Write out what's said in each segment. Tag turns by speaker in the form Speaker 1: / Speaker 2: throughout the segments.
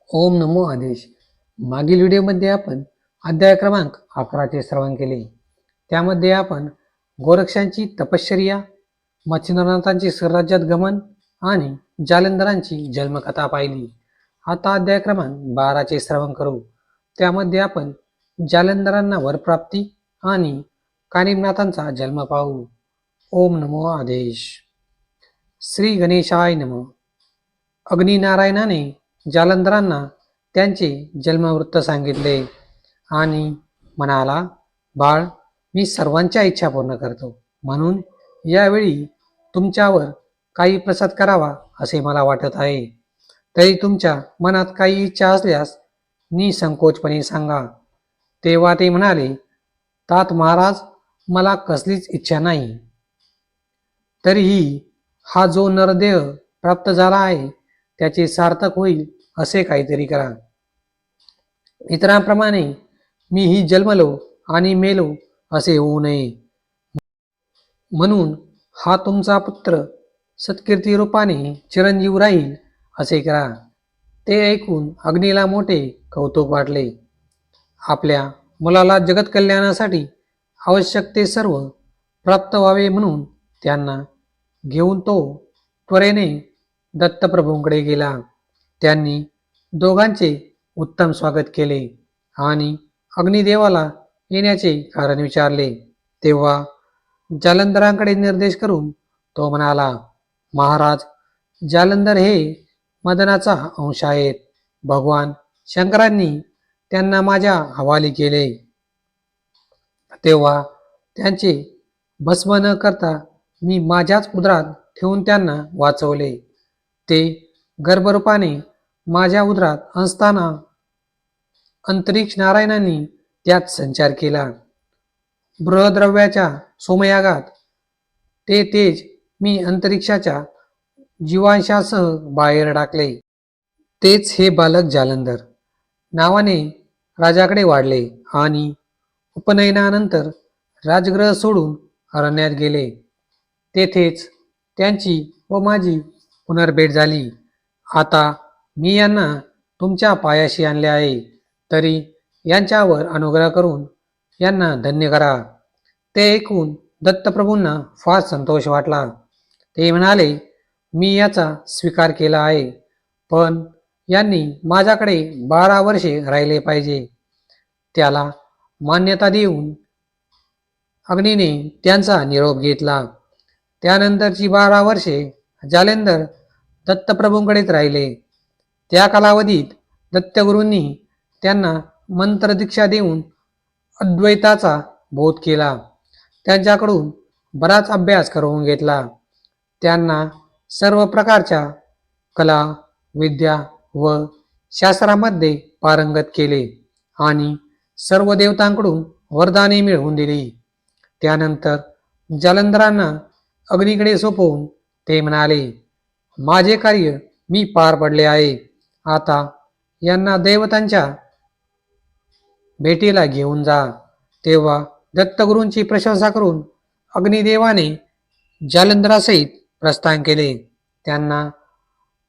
Speaker 1: ओम नमो आदेश. मागील व्हिडिओमध्ये आपण अध्याय क्रमांक 11चे श्रवण केले. त्यामध्ये आपण गोरक्षांची तपश्चर्या, मच्छिंद्रनाथांचे स्वराज्यात गमन आणि जालंधरांची जन्मकथा पाहिली. आता अध्याय क्रमांक 12चे श्रवण करू. त्यामध्ये आपण जालंधरांना वरप्राप्ती आणि कानिमनाथांचा जन्म पाहू. ओम नमो आदेश. श्री गणेशाय नमः. अग्निनारायणाने जालंधरांना त्यांचे जन्मवृत्त सांगितले आणि म्हणाला, बाळ, मी सर्वांच्या इच्छा पूर्ण करतो, म्हणून यावेळी तुमच्यावर काही प्रसाद करावा असे मला वाटत आहे. तरी तुमच्या मनात काही इच्छा असल्यास निसंकोचपणे सांगा. तेव्हा ते म्हणाले, तात महाराज, मला कसलीच इच्छा नाही. तरीही हा जो नरदेह प्राप्त झाला आहे त्याचे सार्थक होईल असे काहीतरी करा. इतरांप्रमाणे मीही जन्मलो आणि मेलो असे होऊ नये, म्हणून हा तुमचा पुत्र सत्कीर्ती रूपाने चिरंजीव राहील असे करा. ते ऐकून अग्नीला मोठे कौतुक वाटले. आपल्या मुलाला जगत कल्याणासाठी आवश्यक ते सर्व प्राप्त व्हावे म्हणून त्यांना घेऊन तो त्वरेने दत्तप्रभूंकडे गेला. त्यांनी दोघांचे उत्तम स्वागत केले आणि अग्निदेवाला येण्याचे कारण विचारले. तेव्हा जालंधरांकडे निर्देश करून तो म्हणाला, महाराज, जालंधर हे मदनाचा अंश आहेत. भगवान शंकरांनी त्यांना माझ्या हवाली केले. तेव्हा त्यांचे भस्म न करता मी माझ्याच उदरात ठेवून त्यांना वाचवले. ते गर्भरूपाने माझ्या उदरात असताना अंतरिक्ष नारायणांनी त्यात संचार केला. बृहद्रव्याच्या सोमयागात ते तेज मी अंतरिक्षाच्या जीवांशासह बाहेर टाकले. तेच हे बालक जालंधर नावाने राजाकडे वाढले आणि उपनयनानंतर राजगृह सोडून अरण्यात गेले. तेथेच त्यांची व माझी पुनर्भेट झाली. आता मी यांना तुमच्या पायाशी आणले आहे, तरी यांच्यावर अनुग्रह करून यांना धन्य करा. ते ऐकून दत्तप्रभूंना फार संतोष वाटला. ते म्हणाले, मी याचा स्वीकार केला आहे, पण यांनी माझ्याकडे 12 वर्षे राहिले पाहिजे. त्याला मान्यता देऊन अग्नीने त्यांचा निरोप घेतला. त्यानंतरची 12 वर्षे जालंधर दत्तप्रभूंकडेच राहिले. त्या कालावधीत दत्तगुरूंनी त्यांना मंत्रदीक्षा देऊन अद्वैताचा बोध केला. त्यांच्याकडून बराच अभ्यास करवून घेतला. त्यांना सर्व प्रकारच्या कला, विद्या व शास्त्रामध्ये पारंगत केले आणि सर्व देवतांकडून वरदाने मिळवून दिली. त्यानंतर जालंधरांना अग्नीकडे सोपवून ते म्हणाले, माझे कार्य मी पार पडले आहे. आता यांना देवतांच्या भेटीला घेऊन जा. तेव्हा दत्तगुरूंची प्रशंसा करून अग्निदेवाने जालंधरासहित प्रस्थान केले. त्यांना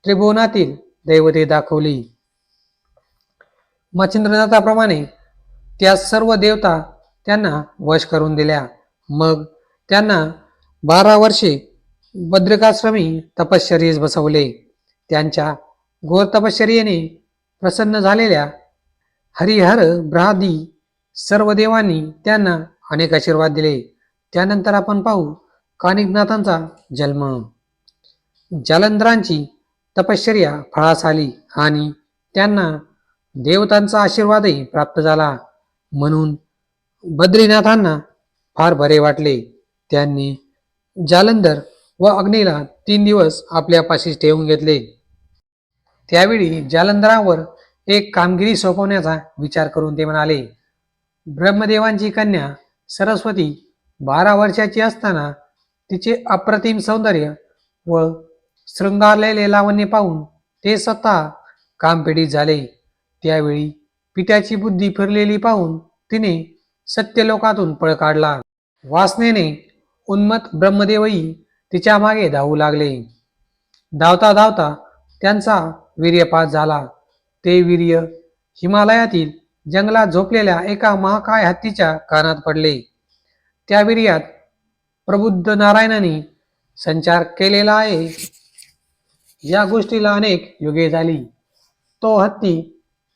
Speaker 1: त्रिभुवनातील दैवते दाखवली. मच्छिंद्रनाथाप्रमाणे त्या सर्व देवता त्यांना वश करून दिल्या. मग त्यांना 12 वर्षे बद्रिकाश्रमी तपश्चर्येस बसवले. त्यांच्या घोर तपश्चर्येने प्रसन्न झालेल्या हरिहर ब्रहादी सर्व देवांनी त्यांना अनेक आशीर्वाद दिले. त्यानंतर आपण पाहू कानिकनाथांचा जन्म. जालंधरांची तपश्चर्या फळास आली आणि त्यांना देवतांचा आशीर्वादही प्राप्त झाला, म्हणून बद्रीनाथांना फार बरे वाटले. त्यांनी जालंधर व अग्नीला 3 दिवस आपल्यापाशी ठेवून घेतले. त्यावेळी जालंधरावर एक कामगिरी सोपवण्याचा विचार करून ते म्हणाले, ब्रह्मदेवांची कन्या सरस्वती 12 वर्षाची असताना तिचे अप्रतिम सौंदर्य व शृंगारलेले लावण्य पाहून ते स्वतः कामपीडित झाले. त्यावेळी पित्याची बुद्धी फिरलेली पाहून तिने सत्यलोकातून पळ काढला. वासनेने उन्मत्त ब्रह्मदेवही तिच्या मागे धावू लागले. धावता धावता त्यांचा वीर्यपात झाला. ते वीर्य हिमालयातील जंगलात झोपलेल्या एका महाकाय हत्तीच्या कानात पडले. त्या वीर्यात प्रबुद्ध नारायणाने संचार केलेला आहे. या गोष्टीला अनेक युगे झाली. तो हत्ती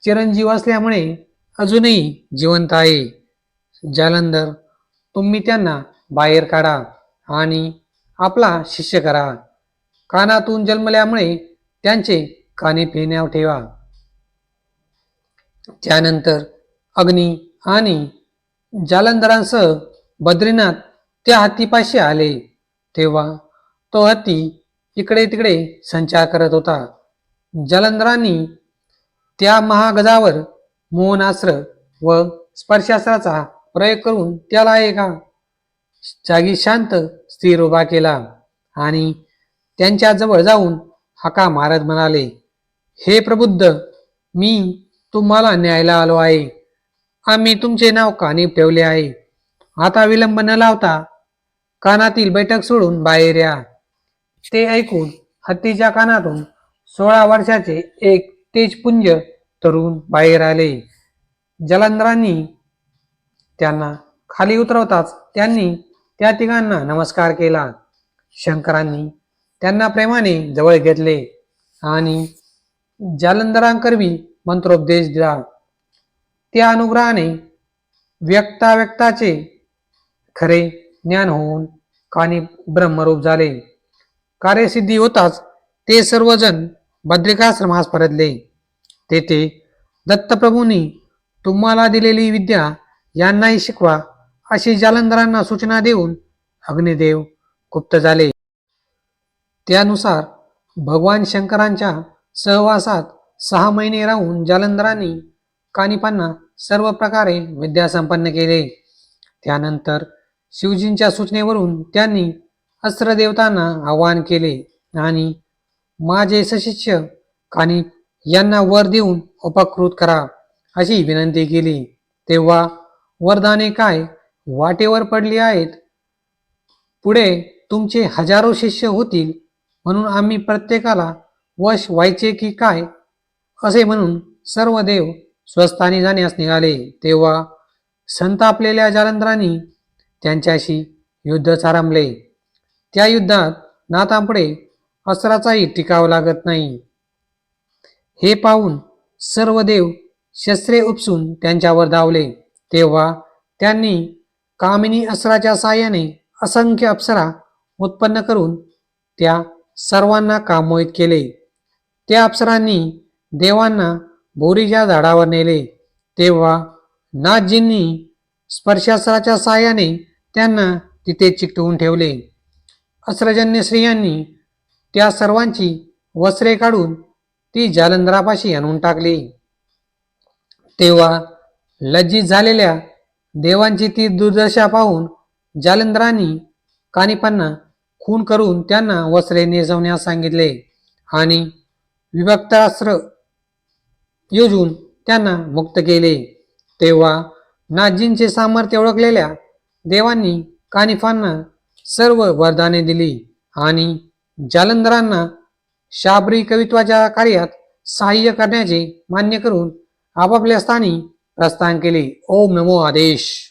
Speaker 1: चिरंजीव असल्यामुळे अजूनही जिवंत आहे. जालंधर, तुम्ही त्यांना बाहेर काढा आणि आपला शिष्य करा. कानातून जन्मल्यामुळे त्यांचे काने पिण्यावर ठेवा. त्यानंतर अग्नी आणि जालंधरांसह बद्रीनाथ त्या हत्तीपाशी आले. तेव्हा तो हत्ती इकडे तिकडे संचार करत होता. जालंधरांनी त्या महागजावर मोहनास्त्र व स्पर्शास्त्राचा प्रयोग करून त्याला एका जागी शांत स्थिर उभा केला आणि त्यांच्या जवळ जाऊन हाका मारत म्हणाले, हे प्रबुद्ध, मी तुम्हाला न्यायला आलो आहे. आम्ही तुमचे नाव कानी ठेवले आहे. आता विलंब न लावता कानातील बैठक सोडून बाहेर या. ते ऐकून हत्तीच्या कानातून 16 वर्षाचे एक तेजपुंज तरुण बाहेर आले. जालंधरांनी त्यांना खाली उतरवताच त्यांनी त्या तिघांना नमस्कार केला. शंकरांनी त्यांना प्रेमाने जवळ घेतले आणि जालंधरांकरवी मंत्रोपदेश दिला. त्या अनुग्रहाने व्यक्ताव्यक्ताचे खरे ज्ञान होऊन कानी ब्रह्मरूप झाले. कार्यसिद्धी होताच ते सर्वजण बद्रिकाश्रमास परतले. तेथे दत्तप्रभूंनी तुम्हाला दिलेली विद्या यांनाही शिकवा अशी जालंधरांना सूचना देऊन अग्निदेव गुप्त झाले. त्यानुसार भगवान शंकरांच्या सहवासात 6 महिने राहून जालंधरांनी कानिपांना सर्व प्रकारे विद्या संपन्न केले. त्यानंतर शिवजींच्या सूचनेवरून त्यांनी अस्त्रदेवतांना आवाहन केले आणि माझे सशिष्य कानिप यांना वर देऊन उपकृत करा अशी विनंती केली. तेव्हा वरदाने काय वाटेवर पडली आहेत. पुढे तुमचे हजारो शिष्य होतील म्हणून आम्ही प्रत्येकाला वश व्हायचे की काय असे म्हणून सर्व देव स्वस्थानी जाण्यास निघाले. तेव्हा संतापलेल्या जालंधरांनी त्यांच्याशी युद्ध चारंभले. त्या युद्धात नाथांपुढे अस्त्राचाही टिकाव लागत नाही. हे पाहून सर्व देव शस्त्रे उपसून त्यांच्यावर धावले. तेव्हा त्यांनी कामिनी अस्त्राच्या साहाय्याने असंख्य अप्सरा उत्पन्न करून त्या सर्वांना कामोहित केले. त्या अप्सरांनी देवांना बोरीच्या झाडावर नेले. तेव्हा नाथजींनी स्पर्शास्त्राच्या साहाय्याने त्यांना तिथे चिकटवून ठेवले. अस्त्रजन्य स्त्रियांनी त्या सर्वांची वस्त्रे काढून ती जालंधरापाशी आणून टाकली. तेव्हा लज्जित झालेल्या देवांची ती दुर्दशा पाहून जालंधरांनी कानिपांना खून करून त्यांना वस्त्रे नेसवण्यास सांगितले आणि विभक्तास्त्र योजून त्यांना मुक्त केले. तेव्हा नाथजींचे सामर्थ्य ओळखलेल्या देवांनी कानिफांना सर्व वरदाने दिली आणि जालंधरांना शाबरी कवित्वाच्या कार्यात सहाय्य करण्याचे मान्य करून आपापल्या स्थानी प्रस्थान केले. ओम नमो आदेश.